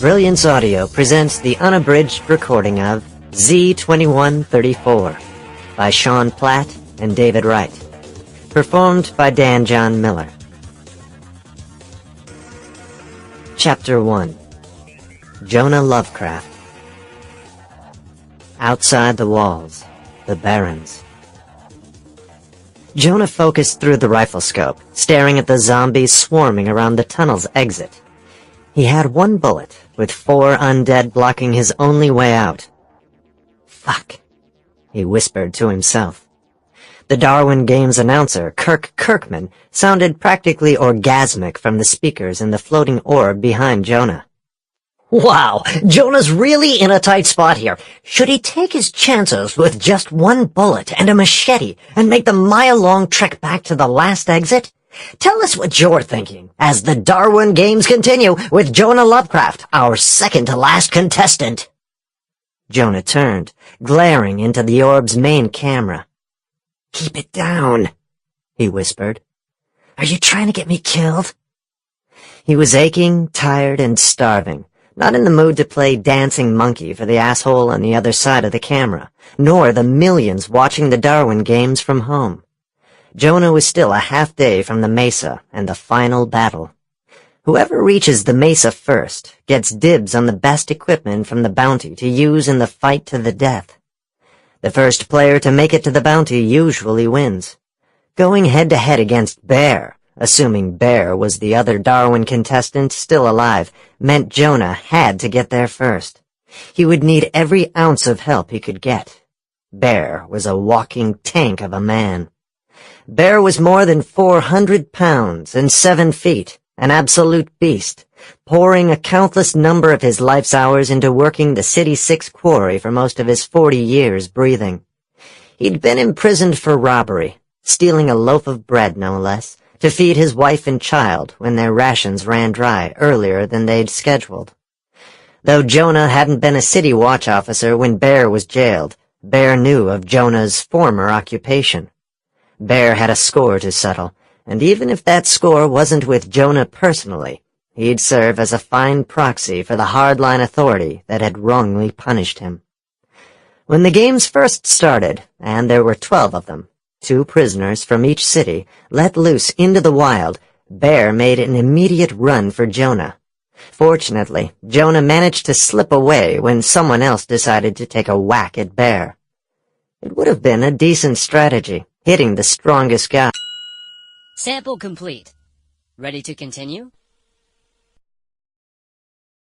Brilliance Audio presents the unabridged recording of Z2134 by Sean Platt and David Wright, performed by Dan John Miller. Chapter 1. Jonah Lovecraft. Outside the walls, the barrens. Jonah focused through the rifle scope, staring at the zombies swarming around the tunnel's exit. He had one bullet, with 4 undead blocking his only way out. Fuck, he whispered to himself. The Darwin Games announcer, Kirk Kirkman, sounded practically orgasmic from the speakers in the floating orb behind Jonah. Wow, Jonah's really in a tight spot here. Should he take his chances with just one bullet and a machete and make the mile-long trek back to the last exit? Tell us what you're thinking as the Darwin Games continue with Jonah Lovecraft, our second-to-last contestant. Jonah turned, glaring into the orb's main camera. "Keep it down," he whispered. "Are you trying to get me killed?" He was aching, tired, and starving, not in the mood to play dancing monkey for the asshole on the other side of the camera, nor the millions watching the Darwin Games from home. Jonah was still a half day from the mesa and the final battle. Whoever reaches the mesa first gets dibs on the best equipment from the bounty to use in the fight to the death. The first player to make it to the bounty usually wins. Going head-to-head against Bear, assuming Bear was the other Darwin contestant still alive, meant Jonah had to get there first. He would need every ounce of help he could get. Bear was a walking tank of a man. Bear was more than 400 pounds and 7 feet, an absolute beast, pouring a countless number of his life's hours into working the City 6 quarry for most of his 40 years breathing. He'd been imprisoned for robbery, stealing a loaf of bread no less, to feed his wife and child when their rations ran dry earlier than they'd scheduled. Though Jonah hadn't been a city watch officer when Bear was jailed, Bear knew of Jonah's former occupation. Bear had a score to settle, and even if that score wasn't with Jonah personally, he'd serve as a fine proxy for the hardline authority that had wrongly punished him. When the games first started, and there were 12 of them, 2 prisoners from each city, let loose into the wild, Bear made an immediate run for Jonah. Fortunately, Jonah managed to slip away when someone else decided to take a whack at Bear. It would have been a decent strategy, hitting the strongest guy. Sample complete. Ready to continue?